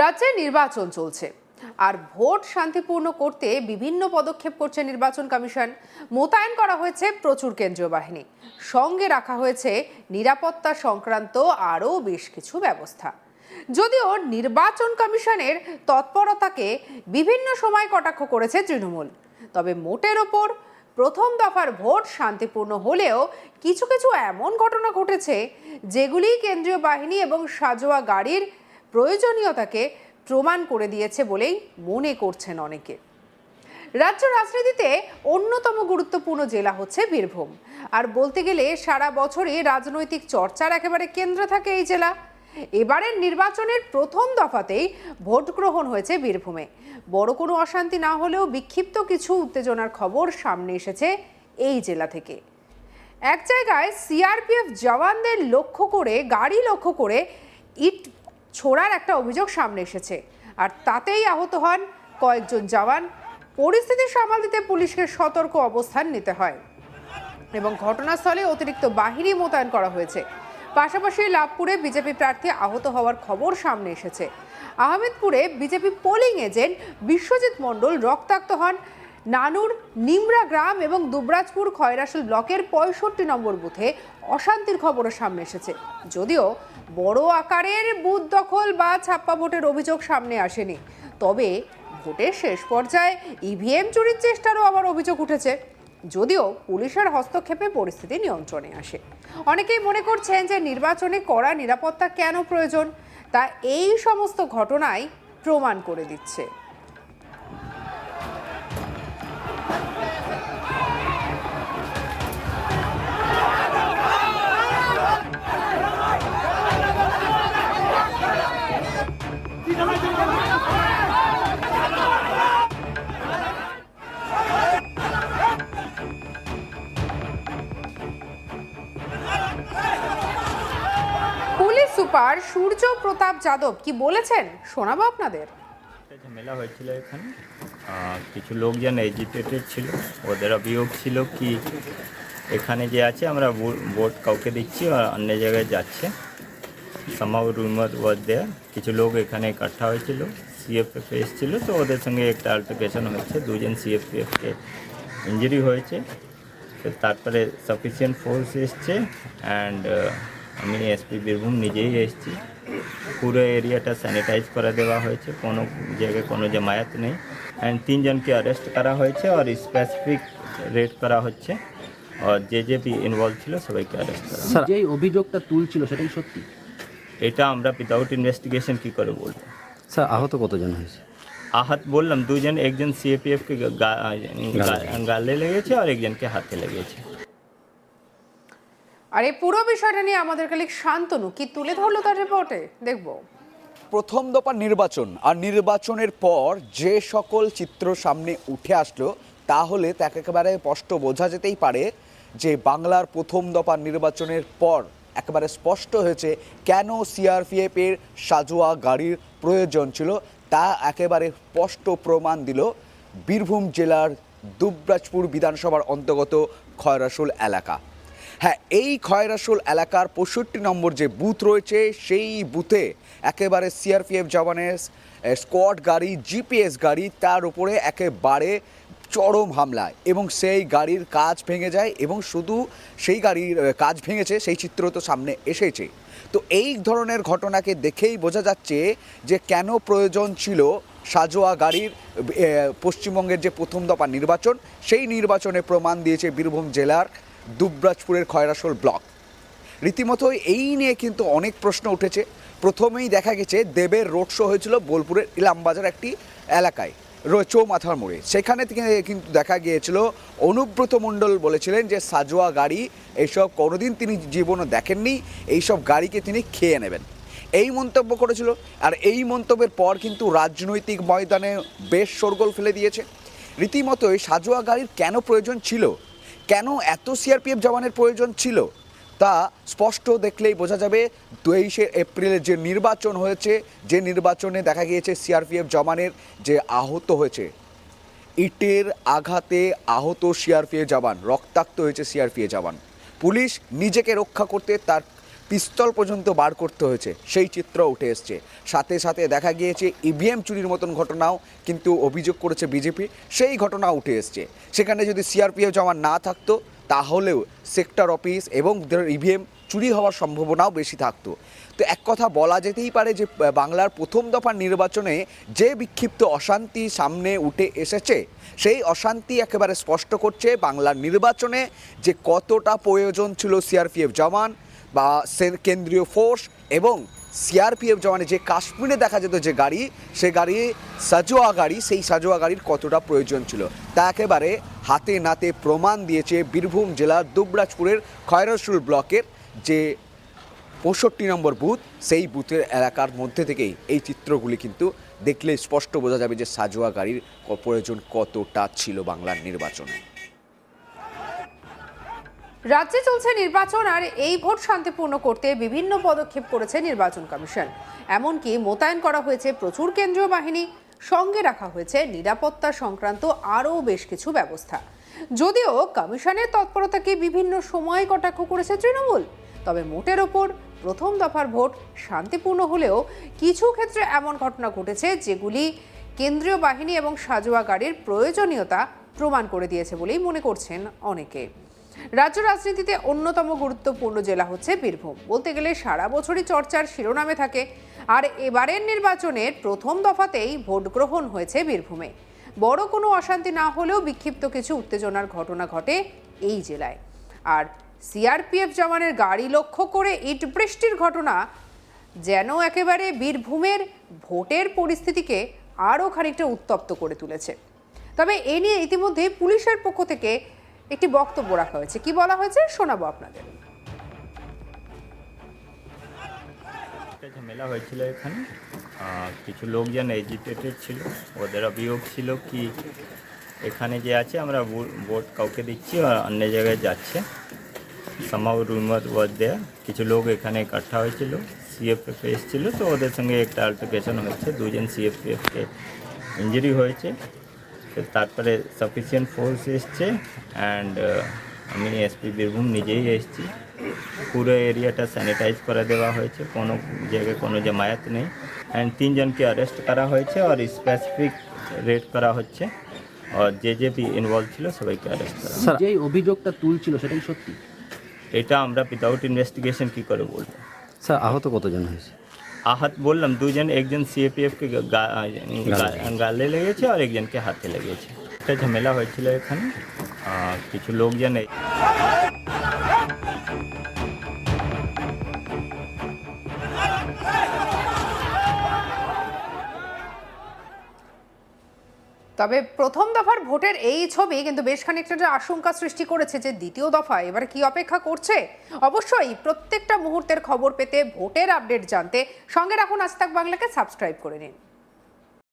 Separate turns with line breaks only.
রাজ্যে নির্বাচন চলছে আর ভোট শান্তিপূর্ণ করতে বিভিন্ন পদক্ষেপ করছে নির্বাচন কমিশন। মোতায়েন করা হয়েছে প্রচুর কেন্দ্রীয় বাহিনী, সঙ্গে রাখা হয়েছে নিরাপত্তা সংক্রান্ত আরও বেশ কিছু ব্যবস্থা। যদিও নির্বাচন কমিশনের তৎপরতাকে বিভিন্ন সময় কটাক্ষ করেছে তৃণমূল, তবে মোটের ওপর প্রথম দফার ভোট শান্তিপূর্ণ হলেও কিছু কিছু এমন ঘটনা ঘটেছে যেগুলি কেন্দ্রীয় বাহিনী এবং সাজোয়া গাড়ির প্রয়োজনীয়তাকে প্রমাণ করে দিয়েছে বলেই মনে করছেন অনেকে। রাজ্য রাজনীতিতে অন্যতম গুরুত্বপূর্ণ জেলা হচ্ছে বীরভূম, আর বলতে গেলে সারা বছরই রাজনৈতিক চর্চার একেবারে কেন্দ্রে থাকে এই জেলা। এবারের নির্বাচনের প্রথম দফাতেই ভোট গ্রহণ হয়েছে বীরভূমে। বড় কোনো অশান্তি না হলেও বিক্ষিপ্ত কিছু উত্তেজনার খবর সামনে এসেছে এই জেলা থেকে। এক জায়গায় সিআরপিএফ জওয়ানদের গাড়ি লক্ষ্য করে ইট ছোড়ার একটা অভিযোগ সামনে এসেছে, আর তাতেই আহত হন কয়েকজন জওয়ান। পরিস্থিতি সামাল দিতে পুলিশকে সতর্ক অবস্থান নিতে হয় এবং ঘটনাস্থলে অতিরিক্ত বাহিনী মোতায়েন করা হয়েছে। পাশাপাশি লাভপুরে বিজেপি প্রার্থী আহত হওয়ার খবর সামনে এসেছে। আহমেদপুরে BJP polling agent Biswajit Mondal রক্তাক্ত হন। নানুর নিমরা গ্রাম এবং দুবরাজপুর খয়রাশোল ব্লকের 65 নম্বর বুথে অশান্তির খবরও সামনে এসেছে। যদিও বড় আকারের বুথ দখল বা ছাপ্পা ভোটের অভিযোগ সামনে আসেনি, তবে ভোটের শেষ পর্যায়ে ইভিএম চুরির চেষ্টারও আবার অভিযোগ উঠেছে। যদিও পুলিশের হস্তক্ষেপে পরিস্থিতি নিয়ন্ত্রণে আসে। অনেকেই মনে করছেন যে নির্বাচনে কড়া নিরাপত্তা কেন প্রয়োজন, তা এই সমস্ত ঘটনাই প্রমাণ করে দিচ্ছে। পুলিশ সুপার সূর্য প্রতাপ যাদব কি বলেছেন শোনাবো আপনাদের।
ঝামেলা হয়েছিল এখানে, কিছু লোকজন এজিটেটেড ছিল। ওদের অভিযোগ ছিল কি এখানে যে আছে আমরা ভোট কাউকে দিচ্ছি আর অন্য জায়গায় যাচ্ছে। সামহাউ রুমার ওয়াজ দেয়ার, কিছু লোক এখানে ইকট্ঠা হয়েছিল, সিএফএফ এসেছিল, তো ওদের সঙ্গে একটা অল্টারকেশন হয়েছে, দুজন সিএফএফকে ইঞ্জুরি হয়েছে। তো তারপরে সাফিসিয়েন্ট ফোর্স এসছে অ্যান্ড আমি এসপি বীরভূম নিজেই এসেছি। পুরো এরিয়াটা স্যানিটাইজ করে দেওয়া হয়েছে, কোনো জায়গায় কোনো জামায়াত নেই। অ্যান্ড 3 জনকে অ্যারেস্ট করা হয়েছে আর স্পেসিফিক রেড করা হচ্ছে, আর যে ইনভলভ ছিল সবাইকে অ্যারেস্ট করা।
স্যার, যেই অভিযোগটা তুলছিল সেটাই সত্যি?
এটা আমরা উইদাউট ইনভেস্টিগেশন কী করে বলবো।
স্যার, আহত কতজন হয়েছে?
আহত বললাম দুজন, একজন সিএপিএফকে গালে লেগেছে আর একজনকে হাতে লেগেছে।
আর এই পুরো বিষয়টা নিয়ে আমাদের কালিক শান্তনু কি তুলে ধরলো তার রিপোর্টে, দেখবো।
প্রথম দফা নির্বাচন আর নির্বাচনের পর যে সকল চিত্র সামনে উঠে আসলো, তাহলে তাকে একেবারে স্পষ্ট বোঝা যেতেই পারে যে বাংলার প্রথম দফা নির্বাচনের পর একেবারে স্পষ্ট হয়েছে কেন সিআরপিএফের সাজোয়া গাড়ির প্রয়োজন ছিল। তা একেবারে স্পষ্ট প্রমাণ দিল বীরভূম জেলার দুবরাজপুর বিধানসভার অন্তর্গত খয়রাশোল এলাকা। হ্যাঁ, এই খয়রাশোল এলাকার 65 নম্বর যে বুথ রয়েছে, সেই বুথে একেবারে সিআরপিএফ জওয়ানের স্কোয়াড গাড়ি, জিপিএস গাড়ি, তার উপরে একেবারে চরম হামলা এবং সেই গাড়ির কাঁচ ভেঙে যায়। এবং শুধু সেই গাড়ির কাঁচ ভেঙেছে সেই চিত্র তো সামনে এসেছে। তো এই ধরনের ঘটনাকে দেখেই বোঝা যাচ্ছে যে কেন প্রয়োজন ছিল সাজোয়া গাড়ির। পশ্চিমবঙ্গের যে প্রথম দফা নির্বাচন, সেই নির্বাচনে প্রমাণ দিয়েছে বীরভূম জেলার দুবরাজপুরের খয়রাশোল ব্লক। রীতিমতো এই নিয়ে কিন্তু অনেক প্রশ্ন উঠেছে। প্রথমেই দেখা গেছে দেবের রোড শো হয়েছিল বোলপুরের ইলামবাজার একটি এলাকায় চৌমাথার মোড়ে। সেখানে থেকে কিন্তু দেখা গিয়েছিল অনুব্রত মণ্ডল বলেছিলেন যে সাজোয়া গাড়ি এইসব কোনোদিন তিনি জীবনে দেখেননি, এইসব গাড়িকে তিনি খেয়ে নেবেন, এই মন্তব্য করেছিল। আর এই মন্তব্যের পর কিন্তু রাজনৈতিক ময়দানে বেশ শোরগোল ফেলে দিয়েছে। রীতিমতোই সাজোয়া গাড়ির কেন প্রয়োজন ছিল, কেন এত সিআরপিএফ জওয়ানের প্রয়োজন ছিল, তা স্পষ্ট দেখলেই বোঝা যাবে। 23শে এপ্রিলে যে নির্বাচন হয়েছে, যে নির্বাচনে দেখা গিয়েছে সিআরপিএফ জওয়ানের যে আহত হয়েছে, ইটের আঘাতে আহত সিআরপিএফ জওয়ান, রক্তাক্ত হয়েছে সিআরপিএফ জওয়ান। পুলিশ নিজেকে রক্ষা করতে তার পিস্তল পর্যন্ত বার করতে হয়েছে, সেই চিত্র উঠে এসছে। সাথে সাথে দেখা গিয়েছে ইভিএম চুরির মতন ঘটনাও কিন্তু অভিযোগ করেছে বিজেপি, সেই ঘটনা উঠে এসছে। সেখানে যদি সিআরপিএফ জওয়ান না থাকতো তাহলেও সেক্টর অফিস এবং ইভিএম চুরি হওয়ার সম্ভাবনাও বেশি থাকতো। তো এক কথা বলা যেতেই পারে যে বাংলার প্রথম দফার নির্বাচনে যে বিক্ষিপ্ত অশান্তি সামনে উঠে এসেছে, সেই অশান্তি একেবারে স্পষ্ট করছে বাংলার নির্বাচনে যে কতটা প্রয়োজন ছিল সিআরপিএফ জওয়ান বা কেন্দ্রীয় ফোর্স, এবং সিআরপিএফ জওয়ানের যে কাশ্মীরে দেখা যেত যে গাড়ি, সে গাড়ি সাজোয়া গাড়ি, সেই সাজোয়া গাড়ির কতটা প্রয়োজন ছিল তা একেবারে হাতে নাতে প্রমাণ দিয়েছে বীরভূম জেলার দুবরাজপুরের খয়রসুল ব্লকের যে 65 নম্বর বুথ, সেই বুথের এলাকার মধ্যে থেকেই এই চিত্রগুলি কিন্তু দেখলে স্পষ্ট বোঝা যাবে যে সাজোয়া গাড়ির প্রয়োজন কতটা ছিল বাংলার নির্বাচনে।
রাজ্যে চলছে নির্বাচন, আর এই ভোট শান্তিপূর্ণ করতে বিভিন্ন পদক্ষেপ করেছে নির্বাচন কমিশন। এমনকি মোতায়েন করা হয়েছে প্রচুর কেন্দ্রীয় বাহিনী, সঙ্গে রাখা হয়েছে নিরাপত্তা সংক্রান্ত আরও বেশ কিছু ব্যবস্থা। যদিও কমিশনের তৎপরতাকে বিভিন্ন সময় কটাক্ষ করেছে তৃণমূল, তবে মোটের ওপর প্রথম দফার ভোট শান্তিপূর্ণ হলেও কিছু ক্ষেত্রে এমন ঘটনা ঘটেছে যেগুলি কেন্দ্রীয় বাহিনী এবং সাজোয়া গাড়ির প্রয়োজনীয়তা প্রমাণ করে দিয়েছে বলেই মনে করছেন অনেকে। রাজ্য রাজনীতিতে অন্যতম গুরুত্বপূর্ণ জেলা হচ্ছে বীরভূম। বলতে গেলে সারা বছরই চর্চার শিরোনামে থাকে, আর এবারের নির্বাচনের প্রথম দফাতেই ভোট গ্রহণ হয়েছে বীরভূমে। বড় কোনো অশান্তি না হলেও বিক্ষিপ্ত কিছু উত্তেজনার ঘটনা ঘটে এই জেলায়। আর সিআরপিএফ জওয়ানের গাড়ি লক্ষ্য করে ইট বৃষ্টির ঘটনা যেন একেবারে বীরভূমের ভোটের পরিস্থিতিকে আরও খানিকটা উত্তপ্ত করে তুলেছে। তবে এ নিয়ে ইতিমধ্যে পুলিশের পক্ষ থেকে একটি বক্তব্য রাখা হয়েছে। কি বলা হয়েছে শোনাবো আপনাদের।
একটা ঝামেলা হয়েছিল এখানে, কিছু লোকজন এজিটেটেড ছিল, ওদের অভিযোগ ছিল কি এখানে যে আছে আমরা ভোট কাউকে দিচ্ছি আর অন্য জায়গায় যাচ্ছে। সামাউ রুমার ওয়াজ দেয়া কিছু লোক এখানে ইকট্ঠা হয়েছিল, সিএফএফ এসেছিল, তো ওদের সঙ্গে একটা অল্টারকেশন হয়েছে, দুজন সিএফএফকে ইঞ্জুরি হয়েছে। তারপরে সাফিসিয়েন্ট ফোর্স এসছে অ্যান্ড আমি এসপি বীরভূম নিজেই এসেছি। পুরো এরিয়াটা স্যানিটাইজ করে দেওয়া হয়েছে, কোনো জায়গায় কোনো জামায়াত নেই। অ্যান্ড 3 জনকে অ্যারেস্ট করা হয়েছে আর স্পেসিফিক রেড করা হচ্ছে, আর যে ইনভলভ ছিল সবাইকে অ্যারেস্ট করা।
স্যার, যেই অভিযোগটা তুলছিল সেটা কি সত্যি?
এটা আমরা উইদাউট ইনভেস্টিগেশন কী করে বলবো।
স্যার, আহত কতজন হয়েছে?
আহত বললাম দুজন, একজন সিএপিএফকে গালে লেগেছে আর একজনকে হাতে লেগেছে। একটা ঝামেলা হয়েছিল এখানে, কিছু লোকজন
তবে প্রথম দফার ভোটের এই ছবি কিন্তু বেশ খানিকটা আশঙ্কা সৃষ্টি করেছে যে দ্বিতীয় দফা এবার কি অপেক্ষা করছে। অবশ্যই প্রত্যেকটা মুহূর্তের খবর পেতে, ভোটের আপডেট জানতে সঙ্গে রাখুন আজ তাক বাংলাকে সাবস্ক্রাইব করে নিন।